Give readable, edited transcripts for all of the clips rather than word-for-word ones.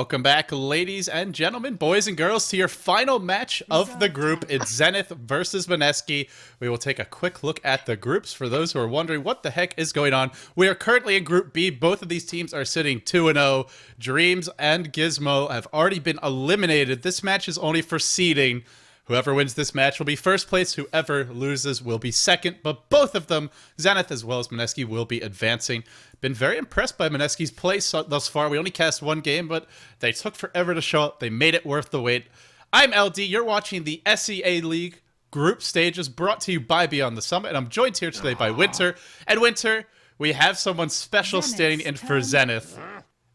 Welcome back, ladies and gentlemen, boys and girls, to your final match of the group. It's Zenith versus Mineski. We will take a quick look at the groups for those who are wondering what the heck is going on. We are currently in Group B. Both of these teams are sitting 2-0. Dreams and Gizmo have already been eliminated. This match is only for seeding. Whoever wins this match will be first place. Whoever loses will be second. But both of them, Zenith as well as Mineski, will be advancing. Been very impressed by Mineski's play thus far. We only cast one game, but they took forever to show up. They made it worth the wait. I'm LD. You're watching the SEA League group stages brought to you by Beyond the Summit. And I'm joined here today by Winter. And Winter, we have someone special standing in for Zenith.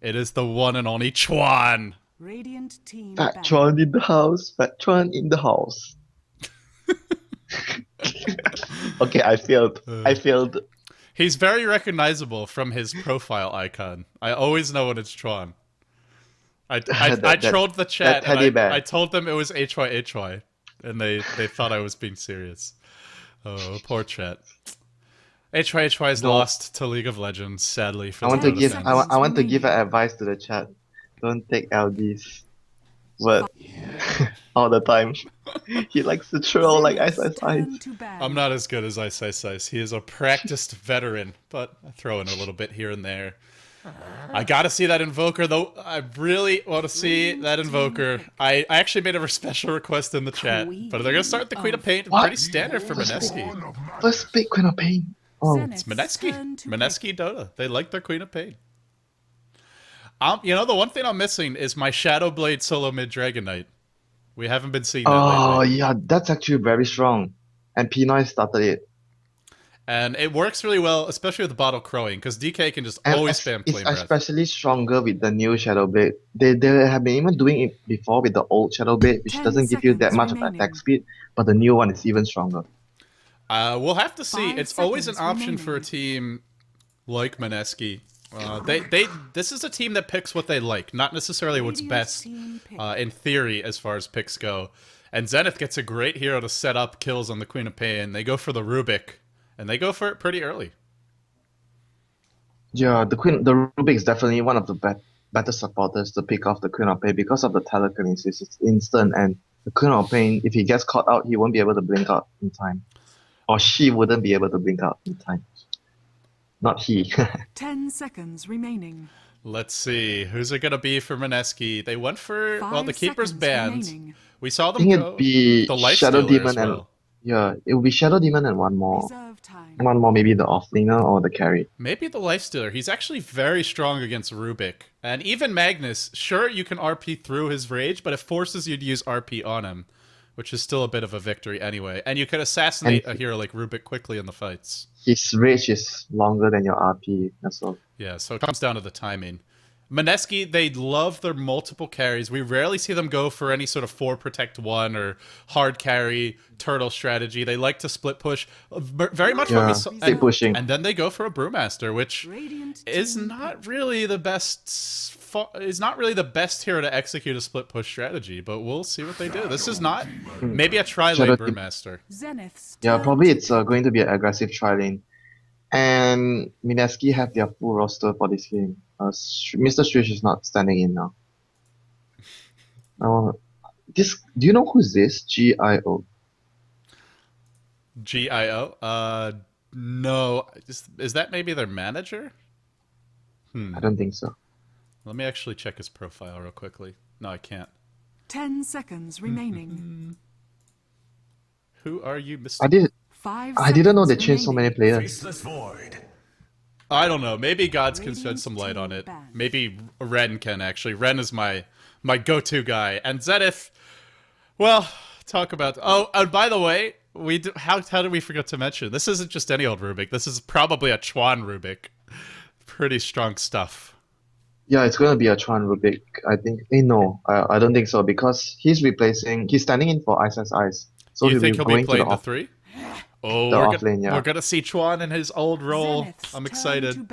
It is the one and only Chuan. Radiant team Fatron in the house. Fatron in the house. Okay, I failed. He's very recognizable from his profile icon. I always know when it's Chuan. I trolled the chat and I told them it was HYHY, and they thought I was being serious. Oh, poor chat. HYHY is lost to League of Legends, sadly. For I want to give advice to the chat. Don't take LD's word all the time. He likes to troll like Ice. I'm not as good as Ice. He is a practiced veteran, but I throw in a little bit here and there. I gotta see that Invoker, though. I really want to see that Invoker. I actually made a special request in the chat, but they're gonna start the Queen of Pain. Pretty standard for Mineski. Let's pick Queen of Pain. Oh, it's Mineski. Mineski Dota. They like their Queen of Pain. You know, the one thing I'm missing is my Shadowblade solo mid Dragon Knight. We haven't been seeing that lately. Oh, yeah, that's actually very strong. And Pinoy started it. And it works really well, especially with the bottle crowing, because DK can just always spam Flame Breath. It's especially stronger with the new Shadowblade. They have been even doing it before with the old Shadowblade, which doesn't give you that much of attack speed, but the new one is even stronger. We'll have to see. It's always an option for a team like Mineski. This is a team that picks what they like, not necessarily what's best in theory as far as picks go. And Zenith gets a great hero to set up kills on the Queen of Pain. They go for the Rubik, and they go for it pretty early. Yeah, the Rubik is definitely one of the better supporters to pick off the Queen of Pain because of the telekinesis. It's instant, and the Queen of Pain, if he gets caught out, he won't be able to blink out in time. Or she wouldn't be able to blink out in time. Not he. 10 seconds remaining. Let's see. Who's it going to be for Mineski? They went for, the Keeper's banned. Remaining. We saw them go. It'd be the Shadow Demon well. it will be Shadow Demon and one more. One more, maybe the offlaner or the carry. Maybe the Lifestealer. He's actually very strong against Rubik. And even Magnus, sure, you can RP through his rage, but it forces you to use RP on him, which is still a bit of a victory anyway. And you can assassinate a hero like Rubik quickly in the fights. His rage is longer than your RP as well. Yeah, so it comes down to the timing. Mineski, they love their multiple carries. We rarely see them go for any sort of 4 protect 1 or hard carry turtle strategy. They like to split push. Very much what we saw. Stick pushing. And then they go for a Brewmaster, which is not really the best hero to execute a split push strategy, but we'll see what they do. This is not maybe a tri-lane Brewmaster. Yeah, probably it's going to be an aggressive tri-lane. And Mineski have their full roster for this game. Mr. Strish is not standing in now. Do you know who's this? GIO. GIO? No. Is that maybe their manager? I don't think so. Let me actually check his profile real quickly. No, I can't. 10 seconds remaining. Who are you, Mr. I didn't know they changed so many players. I don't know. Maybe Gods can shed some light on it. Maybe Ren can, actually. Ren is my go-to guy. And Zenith, well, talk about... Oh, and by the way, how did we forget to mention? This isn't just any old Rubik. This is probably a Chuan Rubik. Pretty strong stuff. Yeah, it's going to be a Chuan Rubik, I think. No, I don't think so, because he's standing in for Ice. So you think he'll be playing the 3? Oh, we're gonna see Chuan in his old role. Zenith's I'm excited.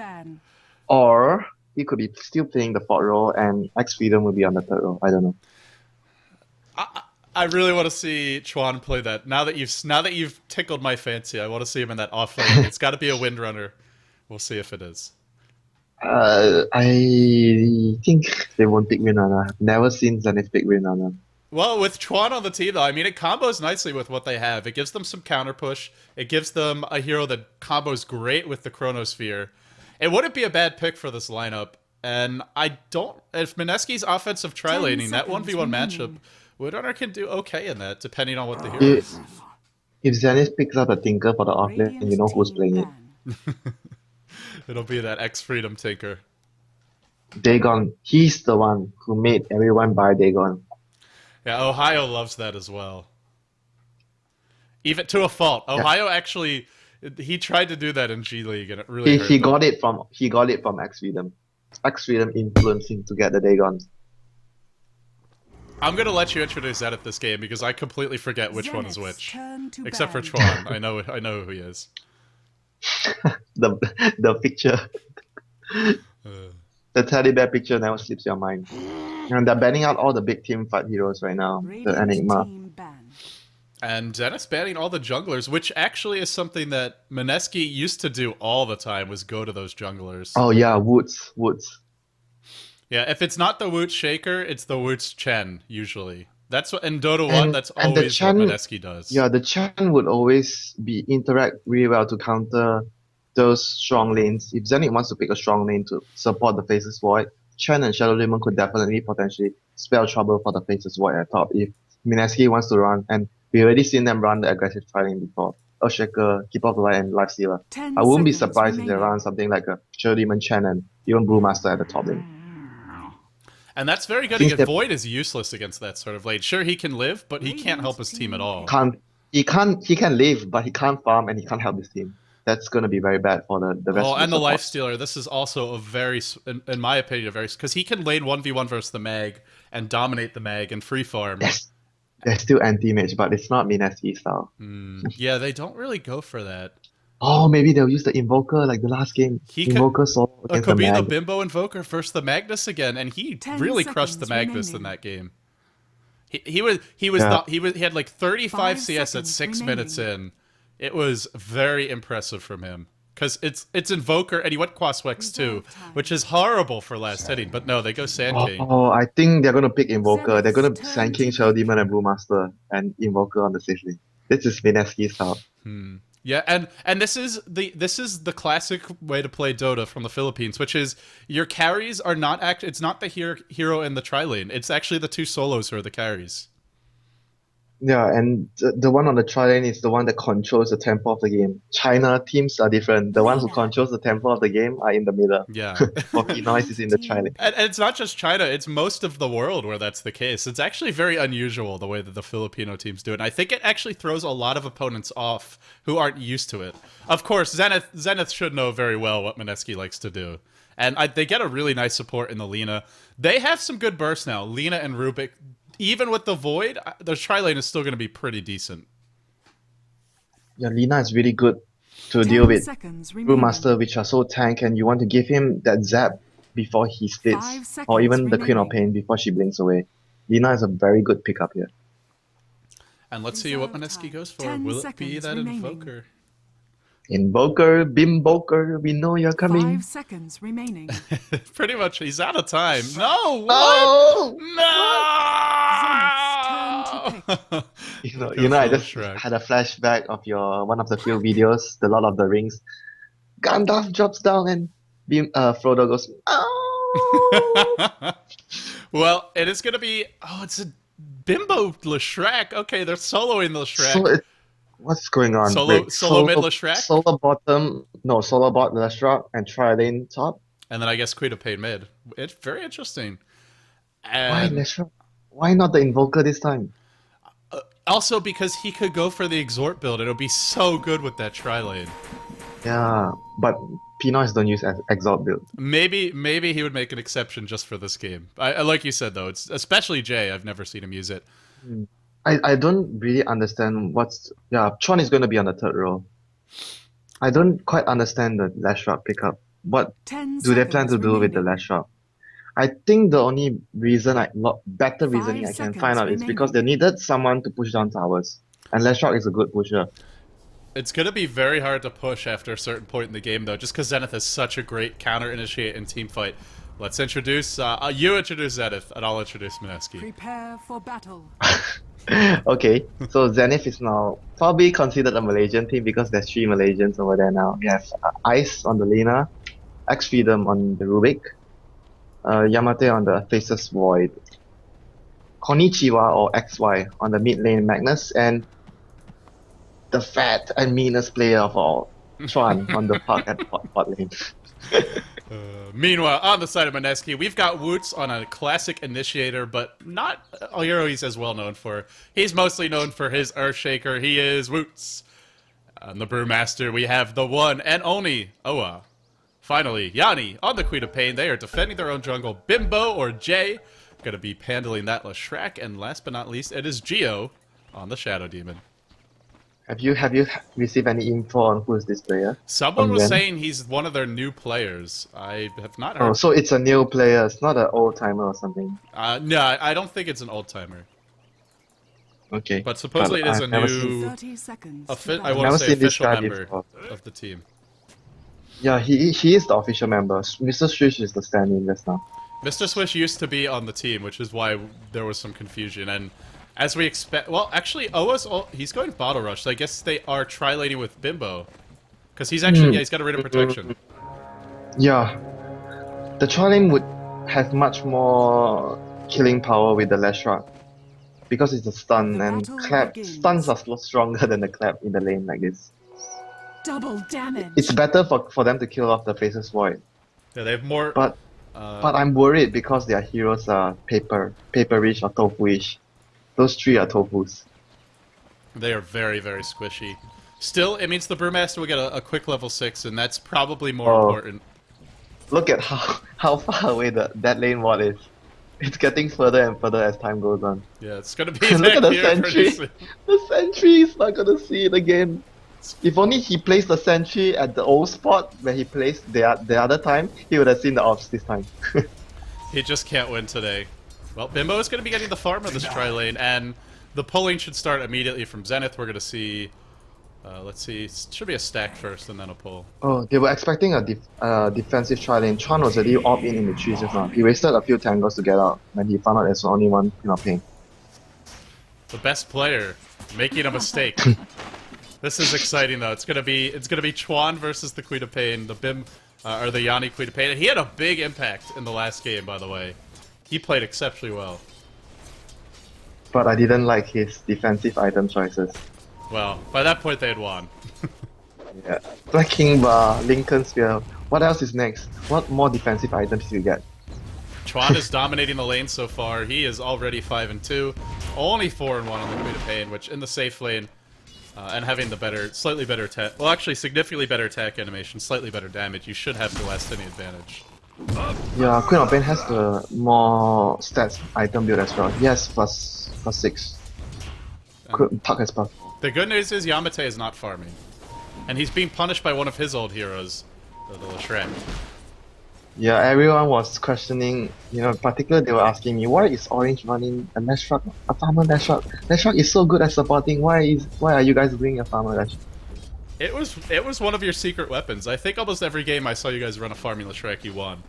Or he could be still playing the 4th role, and X Freedom will be on the 3rd role. I don't know. I really want to see Chuan play that. Now that you've tickled my fancy, I want to see him in that offlane. It's got to be a Windrunner. We'll see if it is. I think they won't pick Renana. I've never seen Zenith pick Renana. Well, with Chuan on the team, though, I mean, it combos nicely with what they have. It gives them some counter push. It gives them a hero that combos great with the Chronosphere. It wouldn't be a bad pick for this lineup. And I don't... If Mineski's offensive tri-laning, that 1v1 matchup, Woodrunner can do okay in that, depending on what the hero is. If Zenith picks up a Tinker for the offlane, you know who's playing it. It'll be that X-Freedom Tinker. Dagon, he's the one who made everyone buy Dagon. Yeah, Ohio loves that as well. Even to a fault. Ohio actually, he tried to do that in G League, and it really hurt He them. got it from X Freedom. X Freedom influenced him to get the Dagons. I'm gonna let you introduce Zenith this game because I completely forget which one is Zenith's which. turn to Except for ban. Chuan, I know who he is. The picture, the teddy bear picture never slips your mind. And they're banning out all the big team fight heroes right now. The Radiant Enigma. team ban. And Zenith's banning all the junglers, which actually is something that Mineski used to do all the time, was go to those junglers. Oh yeah, Woods. Yeah, if it's not the Woots Shaker, it's the Woots Chen, usually. That's what in Dota 1, And- that's and the always Chen- what Mineski does. Yeah, the Chen would always be interact really well to counter those strong lanes. If Zenith wants to pick a strong lane to support the Faceless Void, Chen and Shadow Demon could definitely potentially spell trouble for the Faceless Void at top if Mineski wants to run, and we already seen them run the aggressive tri-lane before. Earthshaker, Keeper of the Light, and Lifestealer. 10 I wouldn't be seconds surprised if they remaining. run something like a Shadow Demon Chen and even Brewmaster at the top lane. And that's very good Since against the- Void is useless against that sort of lane. Sure, he can live, but he can't help his team at all. He can live, but he can't farm and he can't help his team. That's gonna be very bad for the rest Oh, of the and the support. Lifestealer, this is also a very, in my opinion, a very... Because he can lane 1v1 versus the Mag and dominate the Mag and free farm. Yes. They're still anti-mage, but it's not Mineski style. Yeah, they don't really go for that. Oh, maybe they'll use the Invoker like the last game. He could- Invoker solo It against could be the Mag. Bimbo Invoker versus the Magnus again, and he 10 really crushed the seconds Magnus in remaining. that game. He had like 35 5 CS at seconds 6 minutes remaining. in. It was very impressive from him. Because it's Invoker, and he went Quaswex too, Reserve time. which is horrible for last hitting. But no, they go Sand King. Oh, I think they're gonna pick Invoker. They're gonna Zenith's turn Sand King, to Shadow pick. Demon, and Brewmaster, and Invoker on the safe lane. This is Mineski style. Yeah, and this is the classic way to play Dota from the Philippines, which is your carries are not it's not the hero in the tri lane. It's actually the two solos who are the carries. Yeah, and the one on the tri lane is the one that controls the tempo of the game. China teams are different. The ones who controls the tempo of the game are in the middle. Yeah. Pocky Noise is in the tri lane. And it's not just China, it's most of the world where that's the case. It's actually very unusual the way that the Filipino teams do it. And I think it actually throws a lot of opponents off who aren't used to it. Of course, Zenith should know very well what Mineski likes to do. And they get a really nice support in the Lina. They have some good bursts now. Lina and Rubik, even with the Void, the tri-lane is still going to be pretty decent. Yeah, Lina is really good to 10 deal with seconds remaining. Brewmaster, which are so tank, and you want to give him that zap before he 5 splits, seconds or even the Queen of remaining. Pain before she blinks away. Lina is a very good pickup here. And let's see what Reserve Mineski time. goes for. 10 Will it be seconds that remaining. Invoker? Invoker, Bimboker, we know you're coming. 5 seconds remaining. Pretty much, he's out of time. No! What? Oh! No! You know, I Go just for Shrek. had a flashback of your one of the few videos, The Lord of the Rings. Gandalf drops down and Frodo goes, oh! Well, it is going to be... Oh, it's a Bimbo Leshrac. Okay, they're soloing Leshrac. So what's going on? Solo mid Leshrac? Solo bottom, no, solo bot Leshrac and tri-lane top. And then I guess Queen of Pain mid. It's very interesting. Why And Leshrac? Why not the Invoker this time? also because he could go for the Exhort build. It'll be so good with that tri-lane. Yeah, but Pinoys don't use Exalt build. Maybe he would make an exception just for this game. I like you said though, it's especially Jay. I've never seen him use it. I don't really understand Chuan is going to be on the third row. I don't quite understand the Leshrac pickup. What 10 do they plan to seconds do with the remaining. Leshrac? I think the only reason better 5 reasoning I can seconds find out is because they remaining. needed someone to push down towers. And Leshrac is a good pusher. It's going to be very hard to push after a certain point in the game, though, just because Zenith is such a great counter-initiate and team fight. Let's introduce, you introduce Zenith, and I'll introduce Mineski. Prepare for battle. Okay, so Zenith is now probably considered a Malaysian team because there's 3 Malaysians over there now. We have Ice on the Lina, X-Freedom on the Rubik, Yamate on the Faceless Void, Konichiwa or XY on the mid lane Magnus, and the fat and meanest player of all, Chuan on the park at bot lane. Meanwhile, on the side of Mineski, we've got Woots on a classic initiator, but not a hero he's as well known for. He's mostly known for his Earthshaker. He is Woots. On the Brewmaster, we have the one and only Oa. Finally, Yanni on the Queen of Pain. They are defending their own jungle. Bimbo or Jay going to be handling that Leshrac. And last but not least, it is Geo on the Shadow Demon. Have you received any info on who is this player? Someone From was them? saying he's one of their new players. I have not heard. Oh, so it's a new player. It's not an old timer or something. No, I don't think it's an old timer. Okay. But supposedly it is I've a never new, 30 seconds. I to want battle. to Never say seen this official guy member before. of the team. Yeah, he is the official member. Mr. Swish is the stand-in just now. Mr. Swish used to be on the team, which is why there was some confusion. And as we expect, well, actually, he's going Bottle Rush, so I guess they are tri-laning with Bimbo. Because he's actually, yeah, he's got a rid of protection. Yeah. The Trolling would have much more killing power with the Leshrac. Because it's a stun, The and battle clap begins. stuns are stronger than the clap in the lane like this. Double damage. It's better for them to kill off the Faceless Void. Yeah, they have more. But I'm worried because their heroes are paperish or tofu-ish. Those 3 are tofus. They are very, very squishy. Still, it means the Brewmaster will get a quick level 6, and that's probably more Oh. important. Look at how far away that lane ward is. It's getting further and further as time goes on. Yeah, it's gonna be Look at back the here pretty sentry. soon. The sentry is not gonna see it again. If only he placed the sentry at the old spot where he placed the other time, he would have seen the ops this time. He just can't win today. Well, Bimbo is going to be getting the farm of this tri-lane, and the pulling should start immediately from Zenith. We're going to see, let's see, it should be a stack first and then a pull. Oh, they were expecting a defensive try lane. Chuan was already in the trees just now. He wasted a few tangles to get out when he found out there's only one Pain. The best player making a mistake. This is exciting though. It's gonna be Chuan versus the Queen of Pain, or the Yanni Queen of Pain. And he had a big impact in the last game, by the way. He played exceptionally well. But I didn't like his defensive item choices. Well, by that point they had won. Yeah. Black King Bar, Lincoln Spear. What else is next? What more defensive items do you get? Chuan is dominating the lane so far. He is already 5-2, only 4-1 on the Queen of Pain, which in the safe lane, and having the slightly better attack, well, actually significantly better attack animation, slightly better damage, you should have the last any advantage. Yeah, Queen of Pain has the more stats item build as well. Yes, plus 6. Puck has plus. The good news is Yamate is not farming, and he's being punished by one of his old heroes, the Leshrac. Yeah, everyone was questioning, particularly they were asking me, why is Orange running a Leshrac, a farmer Leshrac? Leshrac is so good at supporting, why are you guys doing a farmer Leshrac? It was one of your secret weapons. I think almost every game I saw you guys run a farming Leshrac, you won.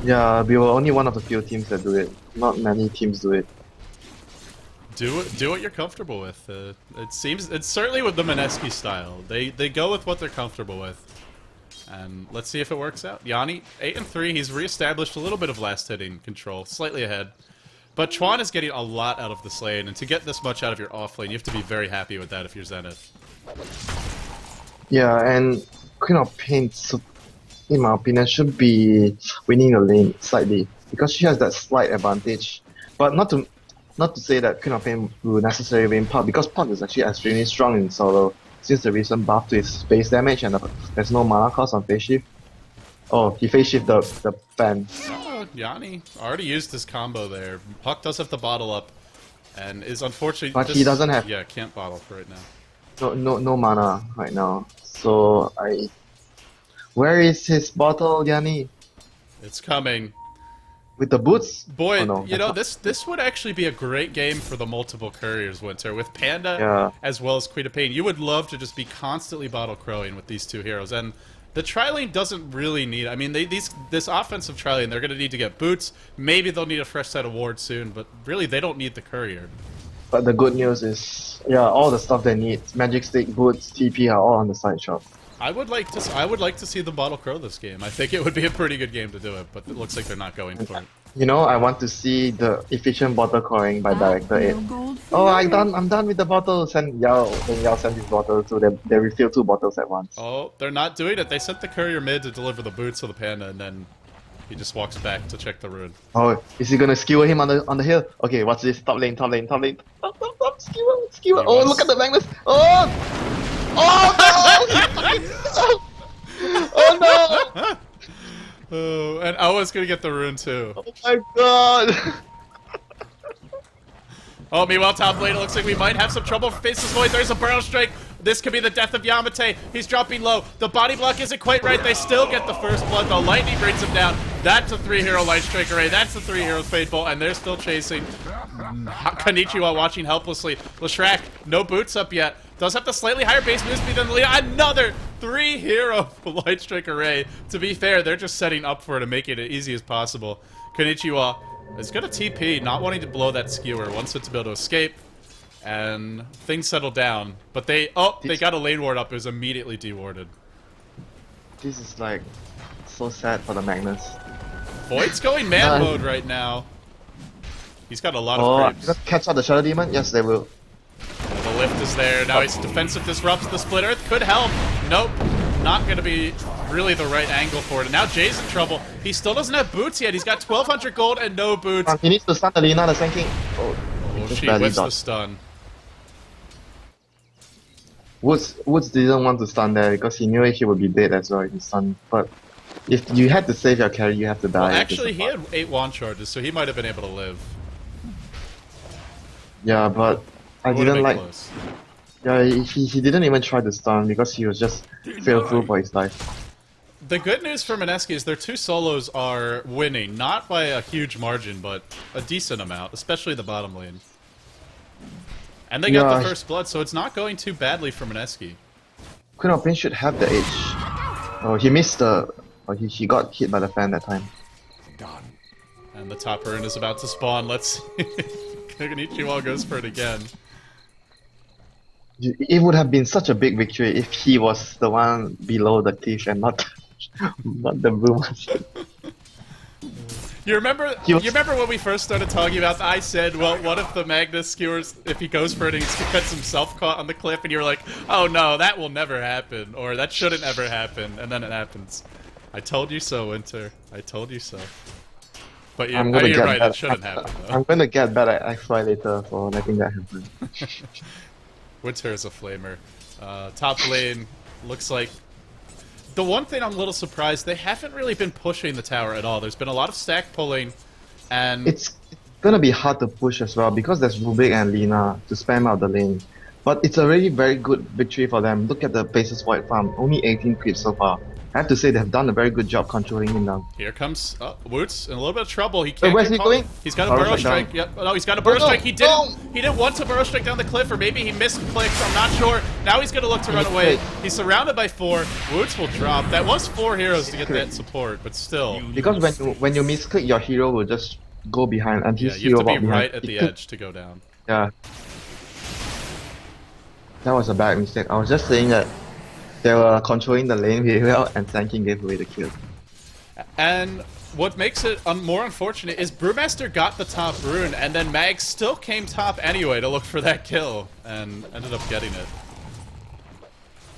Yeah, we were only one of the few teams that do it. Not many teams do it. Do what you're comfortable with. It's certainly with the Mineski style. They go with what they're comfortable with. And let's see if it works out. Yanni, 8-3, he's reestablished a little bit of last hitting control, slightly ahead. But Chuan is getting a lot out of this lane, and to get this much out of your off lane, you have to be very happy with that if you're Zenith. Yeah, and Queen of Pain, in my opinion, should be winning the lane slightly because she has that slight advantage. But not to say that Queen of Pain will necessarily win Puck because Puck is actually extremely strong in solo since the recent buff to his base damage and there's no mana cost on phase shift. Oh, he phase shift the fan. Oh, Yanni already used his combo there. Puck does have to bottle up, and is unfortunately. But he doesn't have. Yeah, can't bottle for right now. No mana right now. So where is his bottle, Yanni? It's coming. With the boots? Boy, Oh, no, you know, that's this would actually be a great game for the multiple couriers, Winter. With Panda Yeah. as well as Queen of Pain, you would love to just be constantly bottle crowing with these two heroes. And the tri-lane doesn't really need... I mean, this offensive tri-lane, they're going to need to get boots. Maybe they'll need a fresh set of wards soon, but really, they don't need the courier. But the good news is, yeah, all the stuff they need, Magic Stick, boots, TP are all on the side shop. I would like to see them bottle crow this game. I think it would be a pretty good game to do it, but it looks like they're not going for it. You know, I want to see the efficient bottle coring by Director 8. No gold for Oh, you. I'm done with the bottles. And Yao sent his bottles, so they refill 2 bottles at once. Oh, they're not doing it. They sent the courier mid to deliver the boots to the Panda, and then he just walks back to check the rune. Oh, is he gonna skewer him on the hill? Okay, what's this? Top lane. Top, skewer. He Oh, wants- look at the Magnus. Oh! Oh no! Oh, and Owa's gonna get the rune too. Oh my god! Oh, meanwhile, top lane, it looks like we might have some trouble for Faceless Void. There's a Burrow Strike. This could be the death of Yamate. He's dropping low. The body block isn't quite right. They still get the first blood. The lightning brings him down. That's a 3-hero Light Strike Array. That's the 3-hero Fade Bolt, and they're still chasing. Kanichiwa watching helplessly. Leshrac, no boots up yet. Does have the slightly higher base move speed than Lina. Another 3-hero Light Strike Array. To be fair, they're just setting up for it and making it as easy as possible. Kanichiwa is going to TP, not wanting to blow that skewer. Wants it to be able to escape. And things settle down. But they got a lane ward up. It was immediately dewarded. This is like so sad for the Magnus. Void's going man mode right now. He's got a lot of creeps. Catch out the Shadow Demon? Yes, they will. The lift is there. Now he's defensive disrupts. The split earth could help. Nope. Not going to be really the right angle for it. And now Jay's in trouble. He still doesn't have boots yet. He's got 1,200 gold and no boots. He needs to stun the Lina, the Sand King. Oh, Oh, just she barely whiffs the dodged. stun. Woods didn't want to stun there because he knew he would be dead as well if he stunned. But if you had to save your carry, you have to die. Well, actually, he had 8 wand charges, so he might have been able to live. Yeah, but I Would've didn't been like. close. Yeah, he didn't even try to stun because he was just fearful for his life. The good news for Mineski is their 2 solos are winning, not by a huge margin, but a decent amount, especially the bottom lane. And they got the first blood, so it's not going too badly for Mineski. Queen of Pain should have the edge. Oh, he missed the. Oh, he got hit by the fan that time. And the top rune is about to spawn. Let's see. Konichiwa goes for it again. It would have been such a big victory if he was the one below the cliff and not, not the boom. You remember when we first started talking about that? I said, well, what if the Magnus skewers, if he goes for it and he gets himself caught on the cliff, and you're like, oh no, that will never happen, or that shouldn't ever happen, and then it happens. I told you so, Winter. I told you so. But you're right, it shouldn't happen, though. I'm gonna get better at XY later for letting that happen. Winter is a flamer. Top lane looks like... The one thing I'm a little surprised, they haven't really been pushing the tower at all. There's been a lot of stack pulling, and... It's gonna be hard to push as well because there's Rubik and Lina to spam out the lane. But it's a really very good victory for them. Look at the bases White Farm, only 18 creeps so far. I have to say they've done a very good job controlling him now. Here comes Woots in a little bit of trouble. He can't. Where's get he caught. going? He's got a Burrow burrow strike strike. Yep. No, he's got a burrow no, strike. He no. didn't want to burrow strike down the cliff, or maybe he misclicked. I'm not sure. Now he's gonna look to run away. He's surrounded by 4. Woots will drop. That was 4 heroes to get that support, but still. Because when you misclick, your hero will just go behind, and Yeah, his you hero have to walk be behind. right at the edge to go down. Yeah. That was a bad mistake. I was just saying that they were controlling the lane very well, and Sand King gave away the kill. And what makes it more unfortunate is Brewmaster got the top rune, and then Mag still came top anyway to look for that kill, and ended up getting it.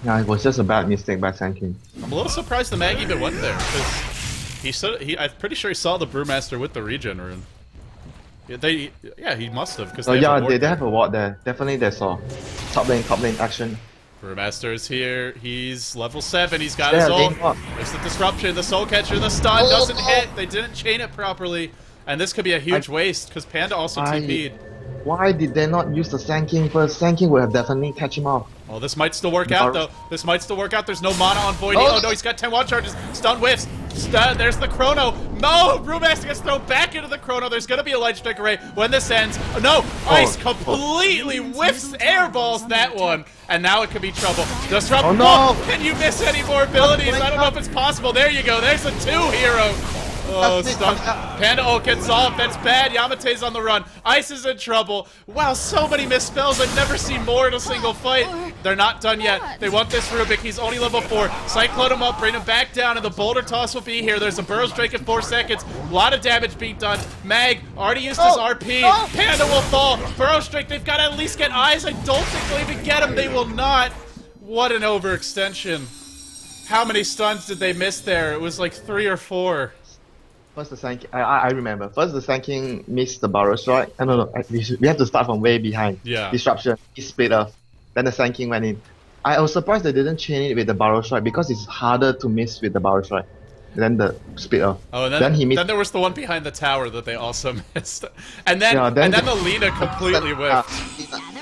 Yeah, it was just a bad mistake by Sand King. I'm a little surprised the Mag even went there, because I'm pretty sure he saw the Brewmaster with the regen rune. Yeah, he must have, because Oh yeah, they have a ward there. Definitely they saw. Top lane action. Brewmaster is here. He's level 7. He's got Yeah, his ult. lane up. There's the disruption, the soul catcher, the stun doesn't hit. They didn't chain it properly, and this could be a huge waste because Panda also TP'd. Why did they not use the Sand King first? Sand King would have definitely catch him off. Oh, this might still work out though. This might still work out. There's no mana on Voidy. Oh no, he's got 10 wand charges. Stun whiffs. Stun. There's the chrono. No, Rubex gets thrown back into the Chrono. There's gonna be a Light Strike Array when this ends. No, Ice completely whiffs, airballs that one. And now it could be trouble. Disrupt. Oh no! Can you miss any more abilities? I don't know if it's possible. There you go. There's a 2-hero. Oh, stuck. Panda ult gets off. That's bad. Yamate's on the run. Ice is in trouble. Wow, so many misspells. I've never seen more in a single fight. They're not done yet. They want this Rubik. He's only level 4. Cyclone him up, bring him back down, and the Boulder Toss will be here. There's a Burrow Strike in 4 seconds. A lot of damage being done. Mag already used his RP. Panda will fall. Burrow Strike, they've got to at least get eyes. I don't think they'll even get him. They will not. What an overextension. How many stuns did they miss there? It was like 3 or 4. First the Sun King, I remember. First the Sun King missed the Burrow Strike. No. We have to start from way behind. Yeah. Disruption. He split off. Then the Sun King went in. I was surprised they didn't chain it with the Burrow Strike because it's harder to miss with the Burrow Strike. Then the split off. Oh, and then there was the one behind the tower that they also missed. And then, then the Lina completely whiffed.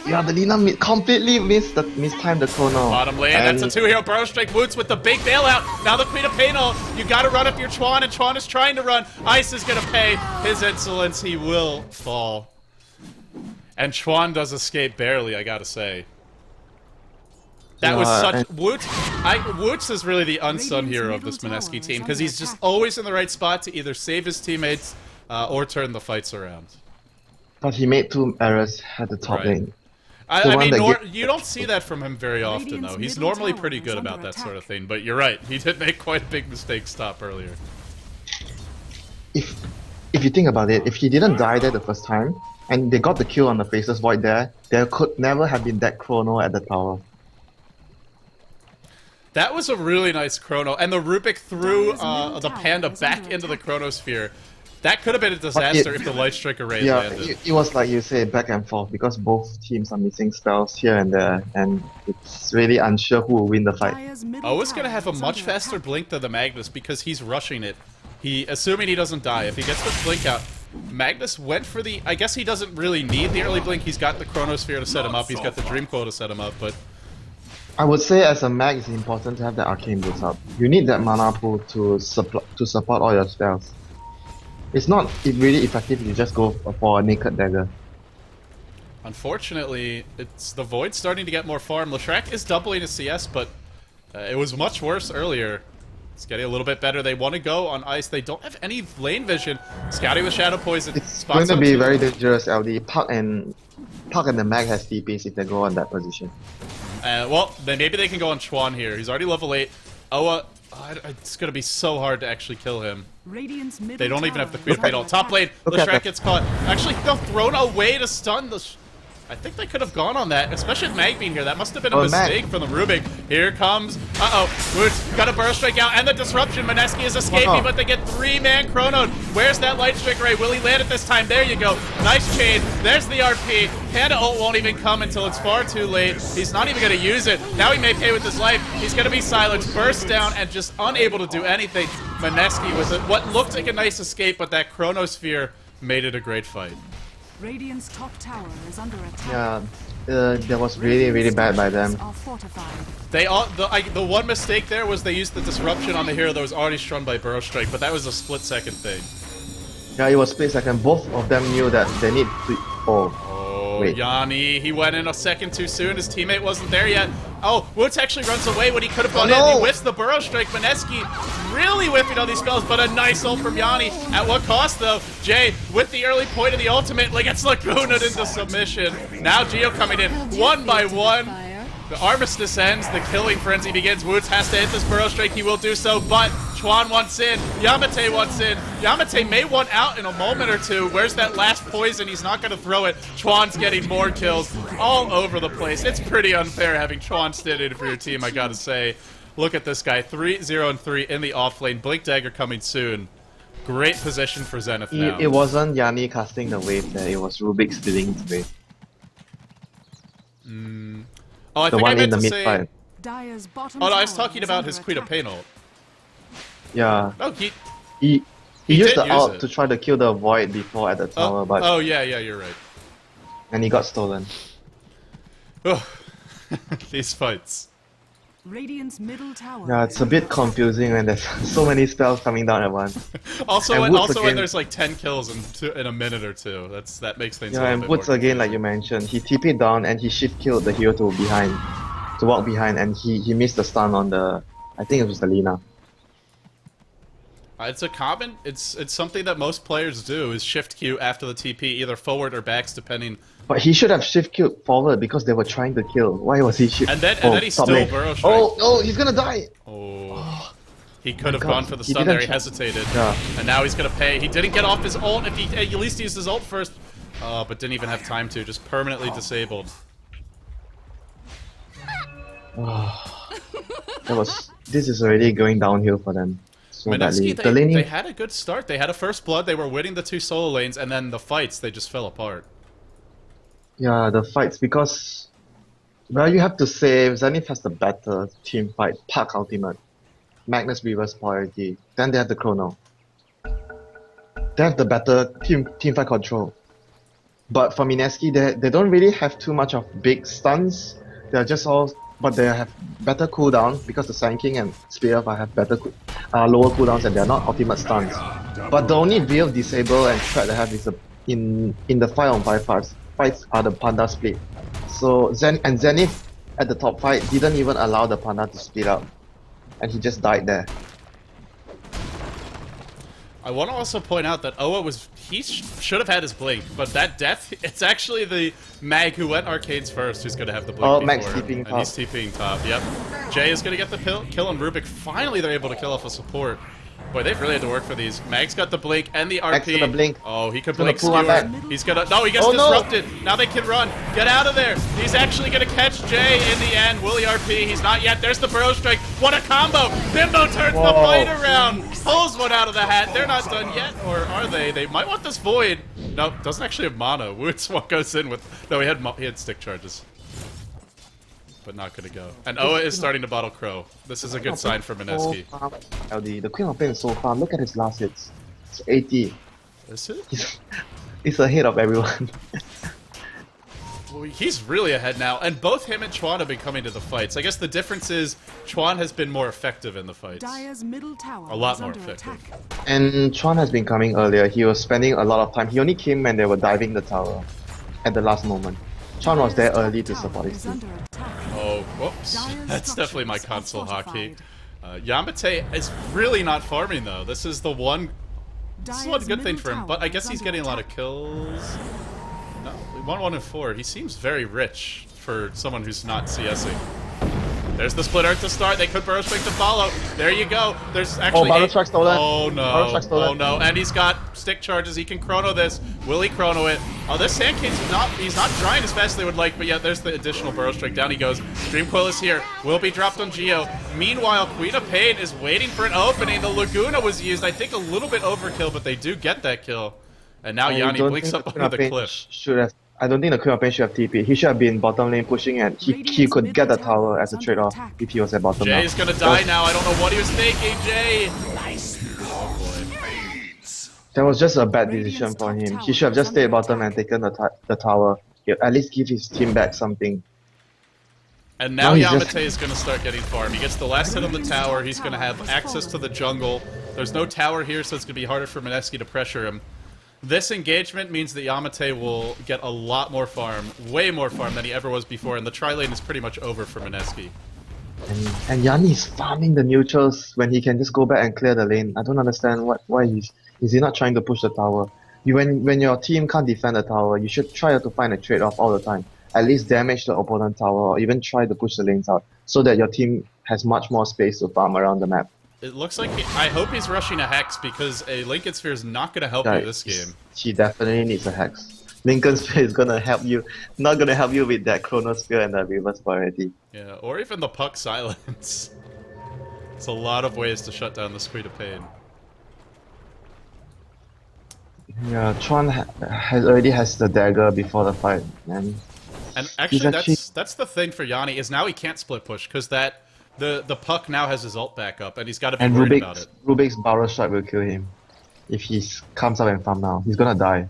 Yeah, the Lina completely mistimed the Chrono. Bottom lane, that's a 2-hero Burrow Strike. Woots with the big bailout. Now the Queen of Pain ult. You gotta run up your Chuan, and Chuan is trying to run. Ice is gonna pay his insolence. He will fall. And Chuan does escape barely, I gotta say. That was such... Woots is really the unsung hero of this Mineski team, because he's just always in the right spot to either save his teammates or turn the fights around. But he made 2 errors at the top lane. I mean, you don't see that from him very often, though. He's normally pretty good about that sort of thing, but you're right. He did make quite a big mistake stop earlier. If you think about it, if he didn't die there the first time, and they got the kill on the Faceless Void there could never have been that Chrono at the tower. That was a really nice Chrono, and the Rubik threw the Panda back into the Chronosphere. That could have been a disaster if the Light Strike Array landed. It was like you say, back and forth, because both teams are missing spells here and there, and it's really unsure who will win the fight. Owa's gonna have a much faster blink than the Magnus because he's rushing it. Assuming he doesn't die. If he gets the blink out, Magnus went for the... I guess he doesn't really need the early blink. He's got the Chronosphere to set him up. He's got the Dream Coil to set him up, but... I would say as a mag, it's important to have the Arcane Boots up. You need that mana pool to support all your spells. It's not really effective if you just go for a Naked Dagger. Unfortunately, it's the Void starting to get more farm. Leshrac is doubling his CS, but it was much worse earlier. It's getting a little bit better. They want to go on Ice. They don't have any lane vision. Scouting with Shadow Poison. It's going to be very dangerous, LD. Puck and the mag has TPs if they go on that position. Well, then maybe they can go on Chuan here. He's already level 8. Owa, it's going to be so hard to actually kill him. They don't even have the Queen of Pain ult. Top lane, Leshrac gets caught. Actually, they're thrown away to stun the... I think they could have gone on that, especially with Mag being here. That must have been a mistake from the Rubik. Here comes... Woods got a Burst Strike out, and the Disruption. Mineski is escaping, but they get 3-man Chronoed. Where's that Light Strike Array? Will he land it this time? There you go. Nice chain. There's the RP. Panda ult won't even come until it's far too late. He's not even going to use it. Now he may pay with his life. He's going to be silenced, burst down, and just unable to do anything. Mineski with what looked like a nice escape, but that Chronosphere made it a great fight. Radiant's top tower is under attack. Yeah, that was really bad by them. The one mistake there was they used the Disruption on the hero that was already strung by Burrow Strike, but that was a split-second thing. Yeah, it was split-second. Both of them knew that they need to... Wait. Yanni, he went in a second too soon. His teammate wasn't there yet. Oh, Woods actually runs away when he could have gone in. He whiffs the Burrow Strike. Mineski really whiffing all these spells, but a nice ult from Yanni. At what cost, though? Jay, with the early point of the ultimate, gets Lagunaed into submission. Now Geo coming in, 1 by 1. The Armistice ends, the killing frenzy begins. Woods has to hit this Burrow Strike, he will do so, but Chuan wants in, Yamate wants in. Yamate may want out in a moment or two. Where's that last poison? He's not going to throw it. Chuan's getting more kills all over the place. It's pretty unfair having Chuan stand in for your team, I gotta say. Look at this guy, 3-0-3 in the off lane. Blink Dagger coming soon. Great position for Zenith now. It wasn't Yanni casting the wave there, it was Rubik stealing the wave. Oh, I think I meant to say... Oh, no, I was talking about his Queen of Pain ult. Yeah. Oh, he used the ult to try to kill the Void before at the tower, but... Oh, yeah, you're right. And he got stolen. Oh, these fights. Radiant's middle tower. Yeah, it's a bit confusing when there's so many spells coming down at once. Also, And when, Woods also when again- there's like 10 kills in a minute or two. That makes things a Yeah, little and bit Woods more again, like confusing. you mentioned, he TP'd down and he shift killed the hero to behind, to walk behind, and he missed the stun on the, I think it was the Lina. It's a common. It's something that most players do is shift Q after the TP, either forward or backs, depending. But he should have shift killed forward because they were trying to kill. Why was he shift? And then he top still lane. burrow strike. Oh, he's gonna die! Oh. He could have God, gone for the he stun didn't there. He try- hesitated. Yeah. And now he's gonna pay. He didn't get off his ult. If he at least used his ult first, but didn't even have time to. Just permanently disabled. This is already going downhill for them so badly. Mineski, The laning, they had a good start. They had a first blood. They were winning the 2 solo lanes, and then the fights, they just fell apart. yeah, the fights because, well, you have to say Zenith has the better team fight, Park Ultimate, Magnus reverse priority. Then they have the Chrono. They have the better team fight control. But for Mineski, they don't really have too much of big stuns. They're just all, but they have better cooldown because the Sand King and Spear have better, lower cooldowns and they're not ultimate stuns. But the only real disable and threat they have is in the 5-on-5 fights are the Panda split. So Zenith at the top fight didn't even allow the Panda to split up, and he just died there. I want to also point out that Oa should have had his blink, but that death, it's actually the Mag who went Arcanes first who's going to have the blink Oh, before Mag's him, TPing and top. he's TPing top, yep. Jay is going to get the kill on Rubik. Finally they're able to kill off a support. Boy, they've really had to work for these. Mag's got the blink and the RP. Mag's gonna blink. Oh, he could gonna blink pull on Skewer. that. He's gonna, no, he gets Oh, no. disrupted. Now they can run. Get out of there. He's actually gonna catch Jay in the end. Will he RP? He's not yet. There's the burrow strike. What a combo. Bimbo turns the Whoa. fight around. Pulls one out of the hat. They're not done yet, or are they? They might want this void. No, doesn't actually have mana. Woods goes in with, no, he had stick charges. But not gonna go. And Oa is starting to bottle Crow. This is a good sign for Mineski. LD, the Queen of Pain is so far. Look at his last hits. It's 80. Is it? He's ahead of everyone. Well, he's really ahead now, and both him and Chuan have been coming to the fights. I guess the difference is Chuan has been more effective in the fights. Dire's middle tower A lot is more under effective. attack. And Chuan has been coming earlier. He was spending a lot of time. He only came when they were diving the tower at the last moment. Chuan was there Dire's early top to support tower his is team. under attack. Oh, whoops. Dire's That's definitely my structures console are hockey. fortified. Yamate is really not farming, though. This is the one... This is one Dire's good thing middle for him, tower but I guess is he's under getting a lot of attack. kills. No, 1-1 and 4. He seems very rich for someone who's not CSing. There's the split earth to start. They could burrow strike to follow. There you go. There's actually Barrow strike stolen. Oh Barrow no. strike stolen. Oh no. And he's got stick charges. He can chrono this. Will he chrono it? Oh, this Sand King's he's not trying as fast as they would like, but yeah, there's the additional burrow strike. Down he goes. Dream Coil is here. Will be dropped on Geo. Meanwhile, Queen of Pain is waiting for an opening. The Laguna was used. I think a little bit overkill, but they do get that kill. And now I Yanni don't blinks think up Queen under of the Pain cliff. should have. I don't think the Queen of Pain should have TP. He should have been bottom lane pushing, and he could get the tower as a trade-off if he was at bottom lane. Jay's gonna die now. I don't know what he was thinking, Jay. Oh boy. That was just a bad decision for him. He should have just stayed bottom and taken the tower. He'll at least give his team back something. And now No, he's Yamate just- is going to start getting farm. He gets the last hit on the tower. He's going to have access to the jungle. There's no tower here, so it's going to be harder for Mineski to pressure him. This engagement means that Yamate will get a lot more farm, way more farm than he ever was before, and the tri-lane is pretty much over for Mineski. And Yanni is farming the neutrals when he can just go back and clear the lane. I don't understand why is he not trying to push the tower. When your team can't defend the tower, you should try to find a trade-off all the time. At least damage the opponent tower, or even try to push the lanes out, so that your team has much more space to farm around the map. It looks like I hope he's rushing a Hex, because a Lincoln Sphere is not going to help you this game. She definitely needs a hex. Lincoln Spear is gonna help you, not gonna help you with that Chrono Spear and the reverse priority. Yeah, or even the Puck Silence. It's a lot of ways to shut down the Queen of Pain. Yeah, Chuan already has the dagger before the fight, and actually, actually- that's the thing for Yanni, is now he can't split push, because the Puck now has his ult back up, and he's got to be worried about it. Rubik's Barrow Strike will kill him if he comes up and farm now. He's gonna die.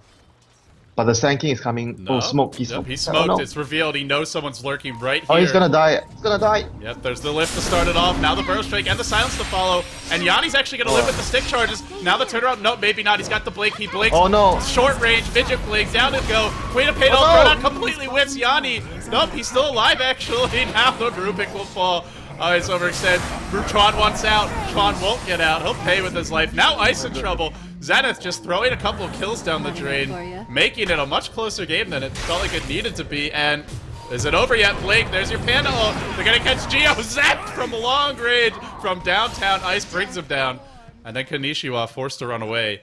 But the Sand King is coming. No. Oh, smoke. He Yep, smoked. he Oh, smoked. no. It's revealed. He knows someone's lurking right here. Oh, he's gonna die. He's gonna die. Yep, there's the lift to start it off. Now the burrow strike and the silence to follow. And Yanni's actually gonna live with the stick charges. Now the turnaround. No, maybe not. He's got the blink. He blinks. Oh no. Short range, midget blink, down to go. Queen of Pain Oh, thrown no. out completely whiffs Yanni. Nope, he's still alive actually. Now the Rubik will fall. Oh, it's overextend. Tron wants out. Tron won't get out. He'll pay with his life. Now Ice in trouble. Zenith just throwing a couple of kills down the drain, making it a much closer game than it felt like it needed to be. And is it over yet? Blink, there's your Panda ult. They're gonna catch Geo. Zapped from long range from downtown. Ice brings him down. And then Kanishiwa forced to run away.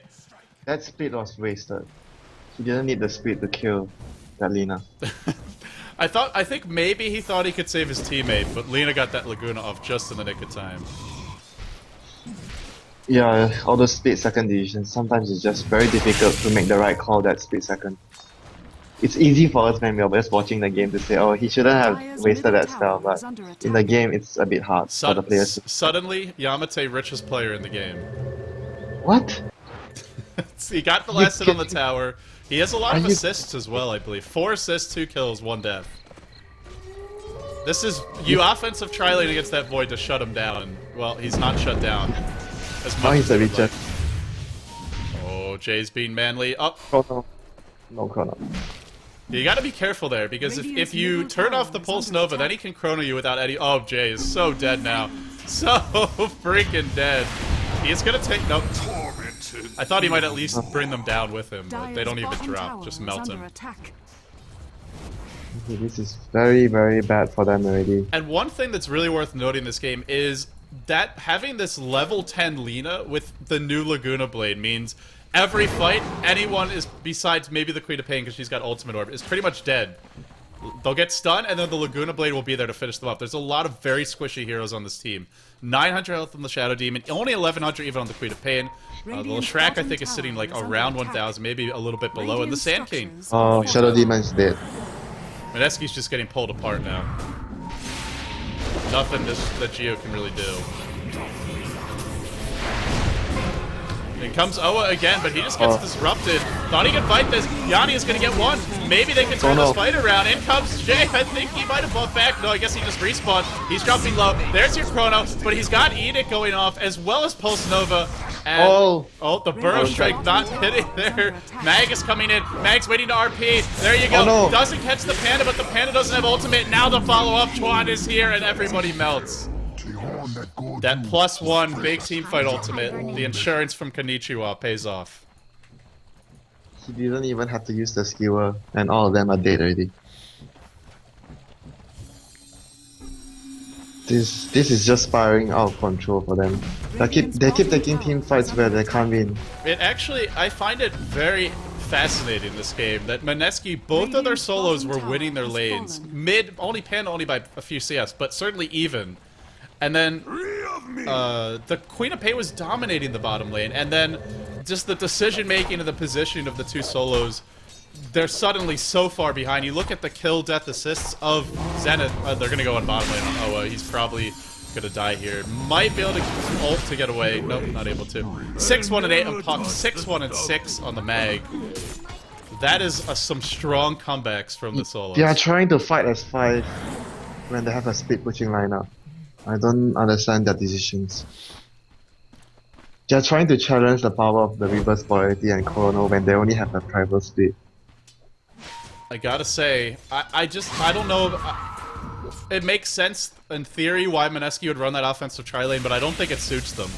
That speed was wasted. He didn't need the speed to kill that Lina. I think maybe he thought he could save his teammate, but Lina got that Laguna off just in the nick of time. Yeah, all those split second decisions, sometimes it's just very difficult to make the right call that split second. It's easy for us when we're just watching the game to say, oh, he shouldn't have wasted that spell, but in the game it's a bit hard for the players. Suddenly, Yamate richest player in the game. What? He got the last hit on the tower. He has a lot of assists as well, I believe. 4 assists, 2 kills, 1 death. This is you offensive tri-lane against that Void to shut him down. Well, he's not shut down. Now he's a Richard. Oh, Jay's being manly. Up. Chrono. No chrono. You gotta be careful there, because if you turn off the Pulse Nova, then he can chrono you without any. Oh, Jay is so dead now. So freaking dead. He's gonna take. Nope. I thought he might at least bring them down with him, but they don't even drop. Just melt him. This is very, very bad for them already. And one thing that's really worth noting in this game is that having this level 10 Lina with the new Laguna Blade means every fight, anyone is, besides maybe the Queen of Pain because she's got Ultimate Orb, is pretty much dead. They'll get stunned, and then the Laguna Blade will be there to finish them up. There's a lot of very squishy heroes on this team. 900 health on the Shadow Demon, only 1100 even on the Queen of Pain. The Shrek, I think, is sitting like around 1000, maybe a little bit below, and the Sand King. Oh, Shadow Demon's dead. Mineski's just getting pulled apart now. Nothing that Geo can really do. In comes Oa again, but he just gets disrupted. Thought he could fight this. Yanni is going to get one. Maybe they can turn this fight around. In comes Jay. I think he might have buffed back. No, I guess he just respawned. He's dropping low. There's your Chrono, but he's got Edict going off as well as Pulse Nova. And, the Burrow Strike not hitting there. Mag is coming in. Mag's waiting to RP. There you go. Doesn't catch the Panda, but the Panda doesn't have ultimate. Now the follow-up. Chuan is here, and everybody melts. That +1 big team fight ultimate, the insurance from Konnichiwa pays off. He didn't even have to use the skewer, and all of them are dead already. This is just spiraling out of control for them. They keep taking team fights where they can't win. It actually, I find it very fascinating, this game, that Mineski, both of their solos were winning their lanes. Mid, only by a few CS, but certainly even. And then the Queen of Pain was dominating the bottom lane, and then just the decision-making and the positioning of the two solos, they're suddenly so far behind. You look at the kill, death, assists of Zenith. They're going to go on bottom lane on Oa. He's probably going to die here. Might be able to ult to get away. Nope, not able to. 6-1 and 8 on Puck. 6-1 and 6 on the Mag. That is some strong comebacks from the solos. They are trying to fight as 5 when they have a split pushing lineup. I don't understand their decisions. They're trying to challenge the power of the reverse polarity and Chrono when they only have a tribal split. I gotta say, I don't know. It makes sense in theory why Mineski would run that offensive tri-lane, but I don't think it suits them.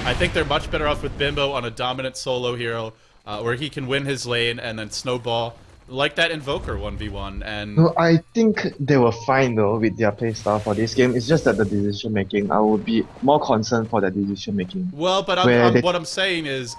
I think they're much better off with Bimbo on a dominant solo hero, where he can win his lane and then snowball. Like that Invoker 1v1, and... No, I think they were fine though with their playstyle for this game. It's just that the decision making, I would be more concerned for the decision making. Well, but what I'm saying is,